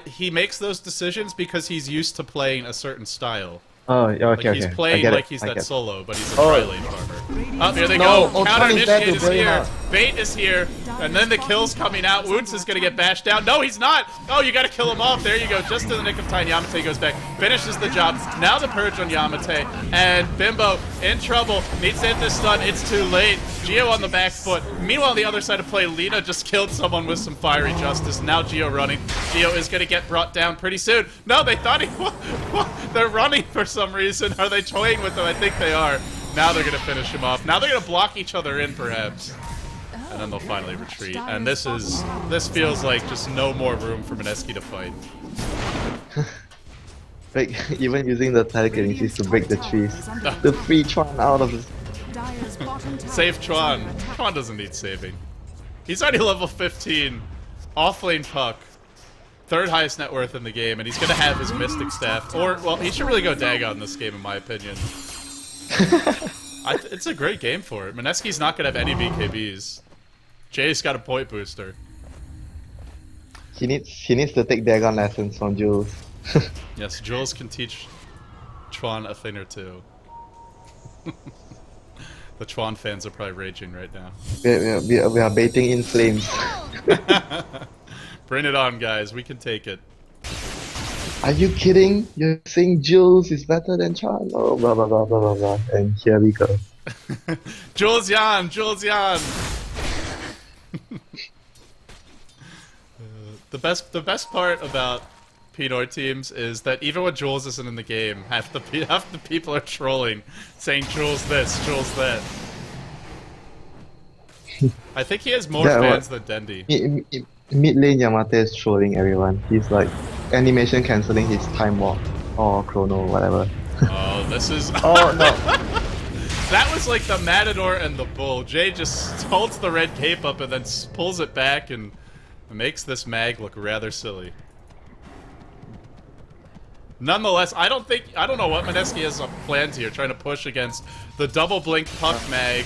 he makes those decisions because he's used to playing a certain style. Oh, okay, like he's playing like he's that solo, but he's a tri-lane farmer. Oh, here they No, go. Ultron Counter is dead initiate to is bail him here. out. Bait is here. And then the kill's coming out. Woods is going to get bashed down. No, he's not. Oh, you got to kill him off. There you go. Just in the nick of time, Yamate goes back. Finishes the job. Now the purge on Yamate. And Bimbo in trouble. Needs to hit this stun. It's too late. Geo on the back foot. Meanwhile, on the other side of play, Lina just killed someone with some fiery justice. Now Geo running. Geo is going to get brought down pretty soon. No, they thought he... They're running for some reason. Are they toying with him? I think they are. Now they're going to finish him off. Now they're going to block each other in, perhaps. And then they'll finally retreat. And this feels like just no more room for Mineski to fight. Like, even using the telekinesis to break the trees. The free Tron out of this. Save Chuan. Chuan doesn't need saving. He's already level 15. Off-lane Puck. Third highest net worth in the game, and he's going to have his Mystic Staff. Or, well, he should really go Dagon this game, in my opinion. It's a great game for it. Mineski's not going to have any BKBs. Jay's got a point booster. He needs to take Dagon lessons from Jules. Yes, Jules can teach Chuan a thing or two. The Chuan fans are probably raging right now. We are baiting in flames. Bring it on, guys. We can take it. Are you kidding? You're saying Jules is better than Tron? Oh, blah blah blah blah blah blah. And here we go. Jules Yan! Jules Yan! The best part about Pinoy teams is that even when Jules isn't in the game, half the people are trolling, saying Jules this, Jules that. I think he has more fans than Dendi. Mid lane Yamate is trolling everyone. He's like animation cancelling his time walk or chrono, whatever. Oh, this is. Oh no! That was like the Matador and the Bull. Jay just holds the red cape up and then pulls it back and makes this mag look rather silly. Nonetheless, I don't know what Mineski has planned here, trying to push against the double blink Puck mag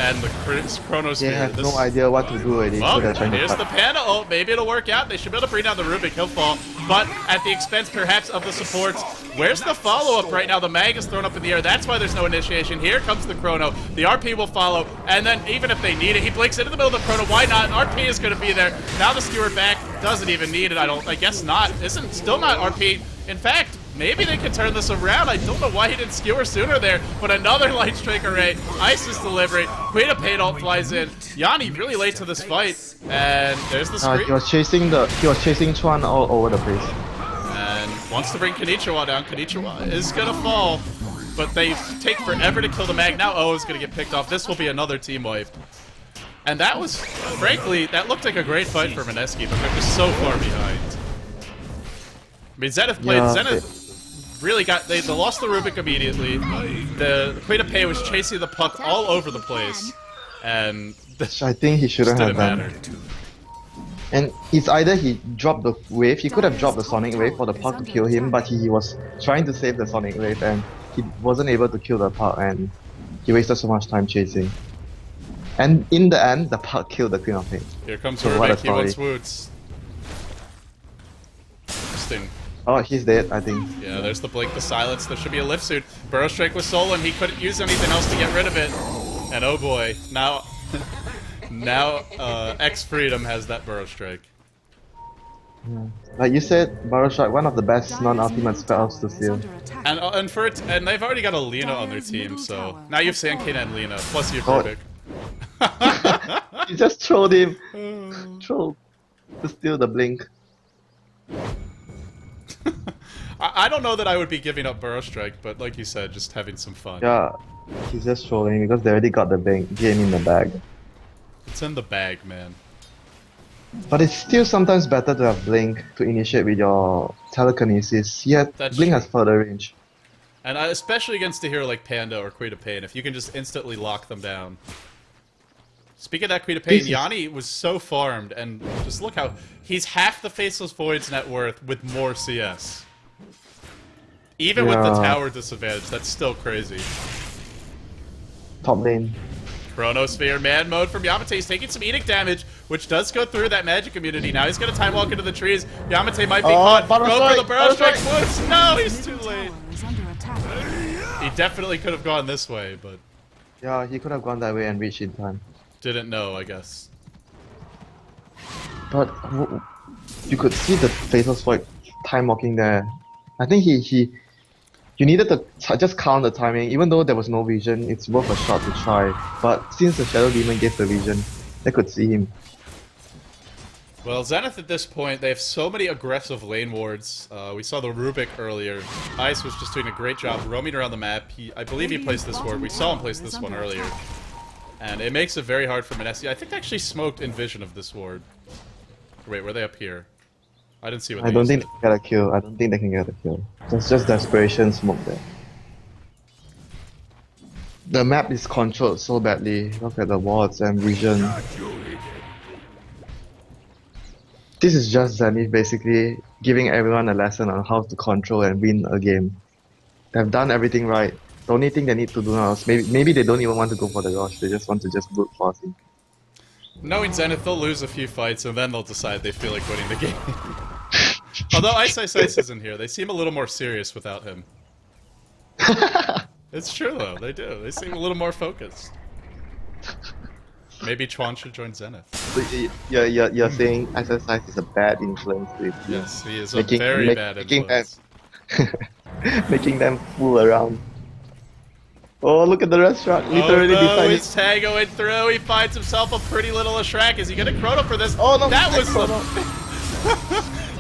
and the Chronosphere. They have no idea what to do already. Well, So they're trying here's to the Panda ult. Maybe it'll work out. They should be able to bring down the Rubik. He'll fall. But at the expense, perhaps, of the supports. Where's the follow-up right now? The mag is thrown up in the air. That's why there's no initiation. Here comes the Chrono. The RP will follow. And then, even if they need it, he blinks into the middle of the Chrono. Why not? RP is going to be there. Now the Skewer back. Doesn't even need it. I guess not. Still not RP. In fact, maybe they can turn this around. I don't know why he didn't skewer sooner there, but another Light Strike array. Isis delivery. Queen of Pain ult flies in. Yanni really late to this fight, and there's the screen. He was chasing Chuan all over the place. And wants to bring Konnichiwa down. Konnichiwa is gonna fall, but they take forever to kill the mag. Now O is gonna get picked off. This will be another team wipe. And that was, frankly, that looked like a great fight for Mineski, but they're just so far behind. I mean, Zenith played. Yeah, Zenith really got. They lost the Rubik immediately. The Queen of Pei was chasing the puck all over the place, and I think he shouldn't have done. matter. And it's either he dropped the wave. He could have dropped the Sonic Wave for the puck to kill him, but he was trying to save the Sonic Wave, and he wasn't able to kill the puck, and he wasted so much time chasing. And in the end, the puck killed the Queen of Pei. Here comes So what a Rubik. He wants story. Woods. Interesting. Oh, he's dead, I think. Yeah, there's the blink, the silence. There should be a lift suit. Burrow Strike was stolen. He couldn't use anything else to get rid of it. And oh boy, now X Freedom has that Burrow Strike. Like you said, Barrow Strike, one of the best non-ultimate spells to steal. And they've already got a Lina on their team, so now you have Sankina and Lina, plus you have Oh. Rubik. You just trolled him. Troll. To steal the blink. I don't know that I would be giving up Burrow Strike, but like you said, just having some fun. Yeah, he's just trolling because they already got the game in the bag. It's in the bag, man. But it's still sometimes better to have Blink to initiate with your telekinesis. Yet That's Blink true. has further range. And especially against a hero like Panda or Queen of Pain, if you can just instantly lock them down. Speaking of that Queen of Pain, Yanni was so farmed, and just look how he's half the Faceless Void's net worth with more CS. Even with the tower disadvantage, that's still crazy. Top lane. Chronosphere, man mode from Yamate. He's taking some Edict damage, which does go through that magic immunity. Now he's going to time walk into the trees. Yamate might be caught. Go for the Burrow Strike. Woods. No, he's too late. He definitely could have gone this way, but Yeah, he could have gone that way and reached in time. Didn't know, I guess. But you could see the Faceless Void time walking there. I think you needed to just count the timing. Even though there was no vision, it's worth a shot to try. But since the Shadow Demon gave the vision, they could see him. Well, Zenith at this point, they have so many aggressive lane wards. We saw the Rubik earlier. Ice was just doing a great job roaming around the map. I believe he placed this ward. We saw him place this one earlier. And it makes it very hard for Mineski. I think they actually smoked in vision of this ward. Wait, were they up here? I didn't see what they I don't think used. they can get a kill. I don't think they can get a kill. It's just desperation smoke there. The map is controlled so badly. Look at the wards and vision. This is just Zenith basically giving everyone a lesson on how to control and win a game. They've done everything right. The only thing they need to do now is maybe they don't even want to go for the rush. They just want to just brute force him. Knowing Zenith, they'll lose a few fights and then they'll decide they feel like winning the game. Although Ice isn't here, they seem a little more serious without him. It's true though, they do. They seem a little more focused. Maybe Chuan should join Zenith. So you're saying exercise is a bad influence with you. Yes, he is a very bad influence. Making them fool around. Oh, look at the restaurant. Literally oh no, beside his tag going through. He finds himself a pretty little Ashraq. Is he gonna chrono for this? Oh no, that was chrono.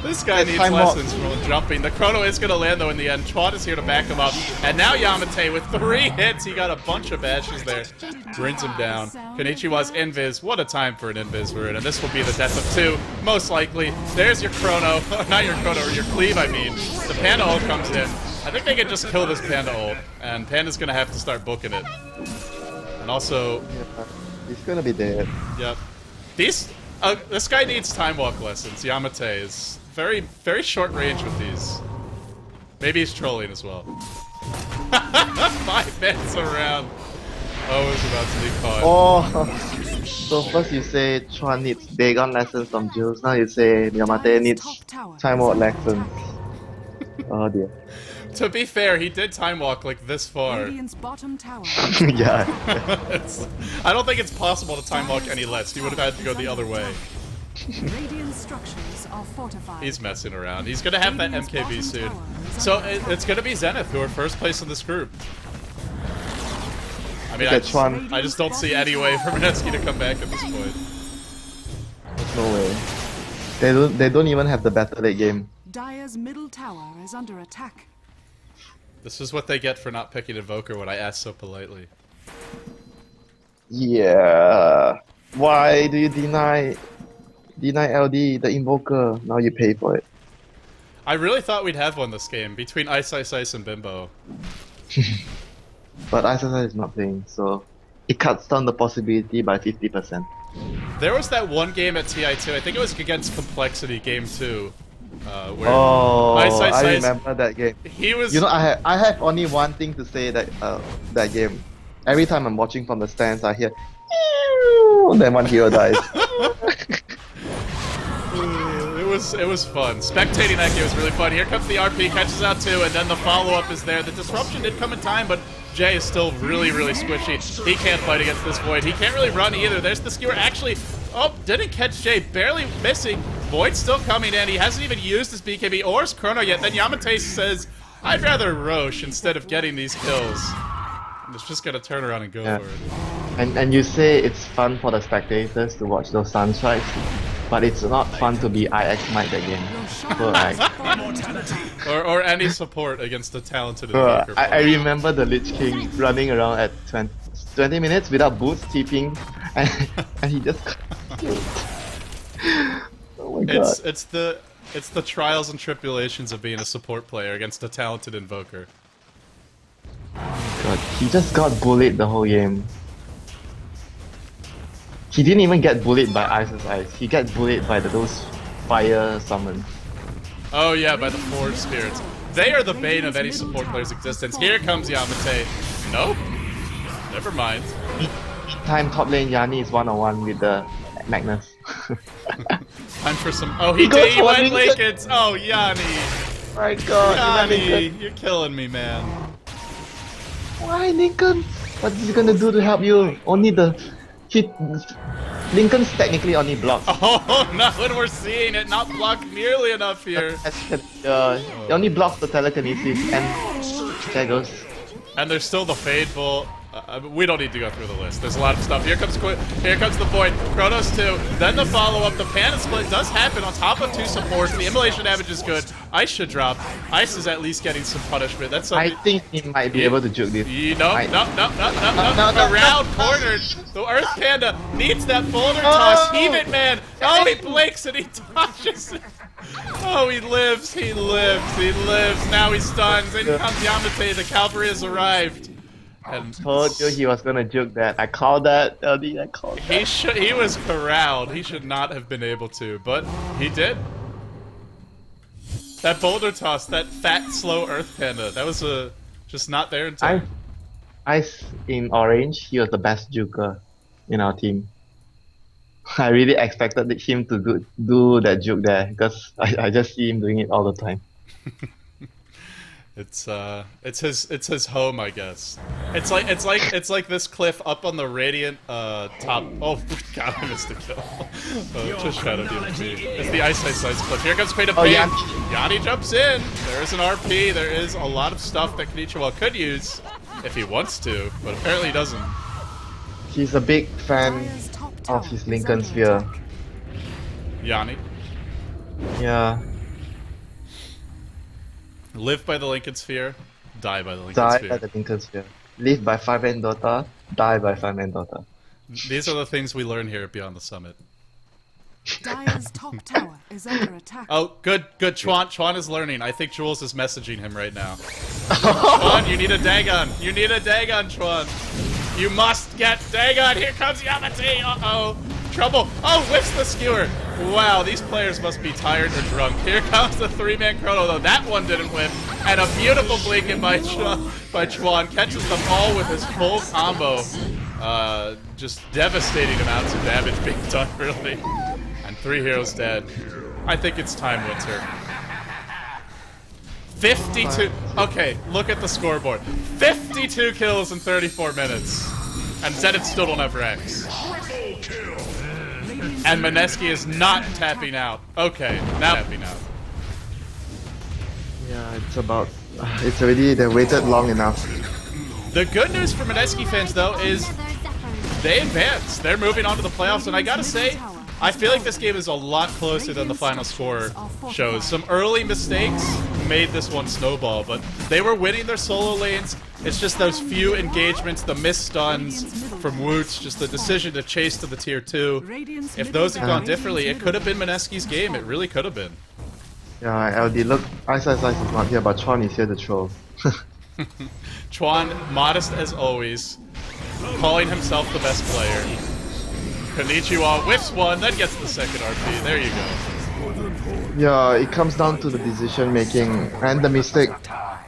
This guy needs time lessons from jumping. The chrono is gonna land though in the end. Chuan is here to back him up. And now Yamate with 3 hits. He got a bunch of bashes there. Brings him down. Konichiwa's invis. What a time for an invis we're in. And this will be the death of 2. Most likely. There's your chrono. Not your chrono, or your cleave, I mean. The Panda ult comes in. I think they can just kill this Panda ult. And Panda's gonna have to start booking it. And also... Yeah, he's gonna be dead. Yep. This guy needs time walk lessons. Yamate is very, very short range with these. Maybe he's trolling as well. 5 minutes around. Oh, it's about to be caught. Oh, so first you say Chuan needs Dagon lessons from Jules. Now you say Yamate needs time walk lessons. Oh dear. To be fair, he did time walk like this far. Radiant's bottom tower. Yeah. I don't think it's possible to time walk any less. He would have had to go the other way. Radiant structures are fortified. He's messing around. He's gonna have that MKB soon. So it's gonna be Zenith who are first place in this group. I mean, I just don't see any way for Mineski to come back at this point. No way. They don't even have the better late game. Dire's middle tower is under attack. This is what they get for not picking Invoker when I asked so politely. Yeah. Why do you deny LD, the Invoker? Now you pay for it. I really thought we'd have one this game between Ice, and Bimbo. But ISSI is not playing, so it cuts down the possibility by 50%. There was that one game at TI2, I think it was against Complexity, game 2. Where I remember that game. He was. You know, I have only one thing to say that game. Every time I'm watching from the stands, I hear, and then one hero dies. It was fun. Spectating that game was really fun. Here comes the RP, catches out 2, and then the follow-up is there. The disruption did come in time, but Jay is still really, really squishy. He can't fight against this Void. He can't really run either. There's the skewer. Actually, oh, didn't catch Jay. Barely missing. Void's still coming in. He hasn't even used his BKB or his Chrono yet. Then Yamate says, I'd rather Roche instead of getting these kills. And it's just gonna turn around and go for it. And you say it's fun for the spectators to watch those sunstrikes, but it's not fun to be IX Mike that game. So, or any support against a talented bro, Invoker. I remember the Lich King running around at 20 minutes without boots, TPing, and he just oh my god. It's the trials and tribulations of being a support player against a talented Invoker. God, he just got bullied the whole game. He didn't even get bullied by Ice's Ice. He got bullied by those fire summons. Oh yeah, by the Forge Spirits. They are the bane of any support player's existence. Here comes Yamate. Nope. Never mind. Time top lane Yanni is 1-on-1 with the Magnus. Time for some. Oh, he went Lincolns. Oh, Yanni. My god. Yanni, you're killing me, man. Why Lincoln? What is he gonna do to help you? Only Lincoln's technically only blocks. Oh, no, and we're seeing it not blocked nearly enough here. He only blocks the telekinesis, and there goes. And there's still the Fade Bolt. We don't need to go through the list. There's a lot of stuff. Here comes the Void. Chronos 2. Then the follow-up. The Panda Split does happen on top of 2 supports. The immolation damage is good. Ice should drop. Ice is at least getting some punishment. That's something. I think he might be able to juke this. No. Around cornered. The Earth Panda needs that boulder toss. Heave it, man. Oh, he blinks and he dodges it. Oh, he lives. He lives. He lives. Now he stuns. In comes Yamate. The cavalry has arrived. I told you he was gonna juke that. I called that, LD. I called that. He was corralled. He should not have been able to, but he did. That boulder toss, that fat, slow Earth Panda, that was just not there in time. Ice in orange, he was the best juker in our team. I really expected him to do that juke there because I just see him doing it all the time. It's his home, I guess. It's like this cliff up on the Radiant top. Oh god, I missed the kill. Just trying to deal with me. It's the Ice cliff. Here comes Queen of Pain. Yanni jumps in. There is an RP. There is a lot of stuff that Kenichiwa could use if he wants to, but apparently he doesn't. He's a big fan of his Lincoln Sphere. Yanni. Yeah. Live by the Lincoln Sphere, die by the Lincoln Sphere. Die by the Lincoln Sphere. Live by 5-man Dota, die by 5-man Dota. These are the things we learn here at Beyond the Summit. Dire's top tower is under attack. Oh, good. Chuan is learning. I think Jules is messaging him right now. Chuan, you need a Dagon. You need a Dagon, Chuan. You must get Dagon. Here comes Yamate. Uh-oh. Trouble. Oh, whiffs the skewer. Wow, these players must be tired or drunk. Here comes the 3-man chrono, though. That one didn't whiff. And a beautiful blink in by Chuan. Catches them all with his full combo. Just devastating amounts of damage being done, really. And 3 heroes dead. I think it's time, Winter. 52. Okay, look at the scoreboard. 52 kills in 34 minutes. And Zenith still don't have Rex. And Mineski is not tapping out. Okay, now tapping out. Yeah, it's already, they waited long enough. The good news for Mineski fans, though, is they advance. They're moving on to the playoffs, and I gotta say, I feel like this game is a lot closer than the final score shows. Some early mistakes made this one snowball, but they were winning their solo lanes. It's just those few engagements, the missed stuns from Woots, just the decision to chase to the tier 2. If those had gone differently, it could have been Mineski's game. It really could have been. Yeah, LD, look, Ice is not here, but Chuan is here to troll. Chuan, modest as always, calling himself the best player. Kenichiwa whiffs one, then gets the second RP. There you go. Yeah, it comes down to the decision making and the mistake.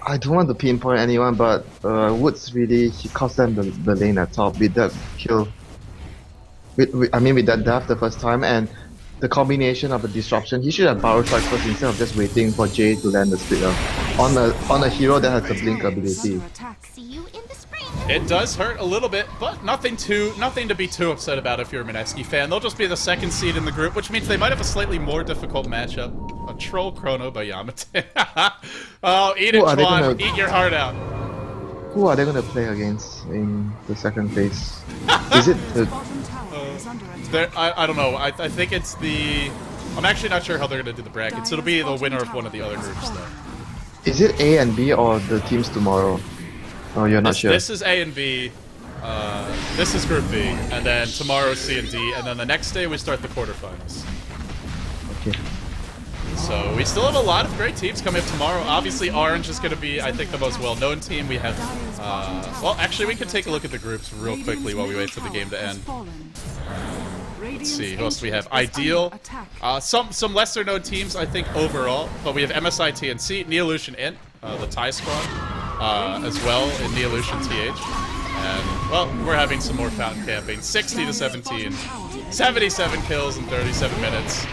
I don't want to pinpoint anyone, but Woods really, he cost them the lane at top with that kill. With that death the first time, and the combination of the disruption, he should have power strike first instead of just waiting for Jay to land the splitter on a hero that has the blink ability. It does hurt a little bit, but nothing to be too upset about if you're a Mineski fan. They'll just be the 2nd seed in the group, which means they might have a slightly more difficult matchup. A troll chrono by Yamate. Oh, eat it, Chuan. Eat your heart out. Who are they gonna play against in the second phase? Is it the... I don't know. I think it's the... I'm actually not sure how they're gonna do the brackets. It'll be the winner of one of the other groups, though. Is it A and B or the teams tomorrow? Oh, you're not sure. This is A and B. This is Group B, and then tomorrow C and D, and then the next day we start the quarterfinals. Okay. So we still have a lot of great teams coming up tomorrow. Obviously, Orange is going to be, I think, the most well-known team. We have, well, actually, we can take a look at the groups real quickly while we wait for the game to end. Let's see, who else do we have? Ideal. Some lesser-known teams, I think, overall, but we have MSI TNC, Neolution Int, the Thai squad, as well in Neolution TH. And, well, we're having some more fountain camping. 60 to 17. 77 kills in 37 minutes.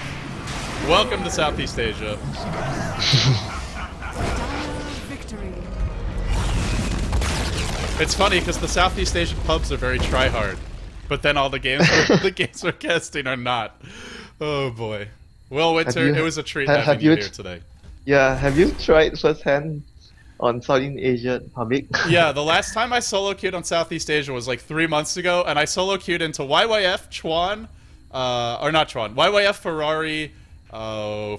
Welcome to Southeast Asia. It's funny because the Southeast Asian pubs are very try-hard, but then all the games the games we're casting are not. Oh boy. Well, Winter, it was a treat having you here today. Yeah, have you tried firsthand on Southeast Asia Public? Yeah, the last time I solo queued on Southeast Asia was like 3 months ago, and I solo queued into YYF, Chuan, or not Chuan, YYF, Ferrari,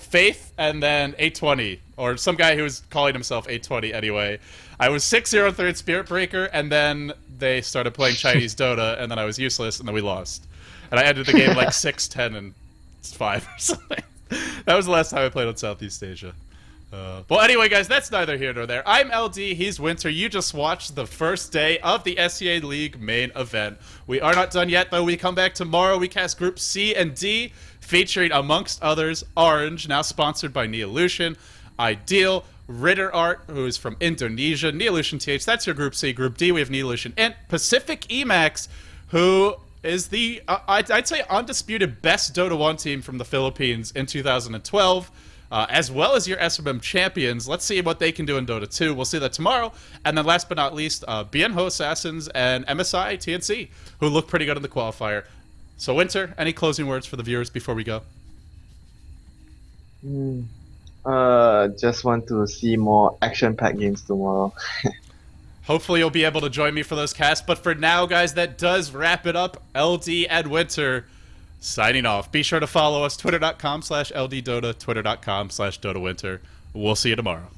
Faith, and then 820, or some guy who was calling himself 820 anyway. I was 6-0 third Spirit Breaker, and then they started playing Chinese Dota, and then I was useless, and then we lost. And I ended the game like 6-10 and 5 or something. That was the last time I played on Southeast Asia. Well, anyway, guys, that's neither here nor there. I'm LD, he's Winter. You just watched the first day of the SEA League main event. We are not done yet, though. We come back tomorrow. We cast Group C and D, featuring, amongst others, Orange, now sponsored by Neolution, Ideal, Ritter Art, who is from Indonesia, Neolution TH, that's your Group C. Group D, we have Neolution Int, Pacific Emax, who is the, I'd say, undisputed best Dota 1 team from the Philippines in 2012, as well as your SMM champions. Let's see what they can do in Dota 2. We'll see that tomorrow. And then last but not least, Bienho Assassins and MSI TNC, who look pretty good in the qualifier. So, Winter, any closing words for the viewers before we go? Just want to see more action-packed games tomorrow. Hopefully you'll be able to join me for those casts. But for now, guys, that does wrap it up. LD and Winter signing off. Be sure to follow us, twitter.com/LDDota, twitter.com/DotaWinter. We'll see you tomorrow.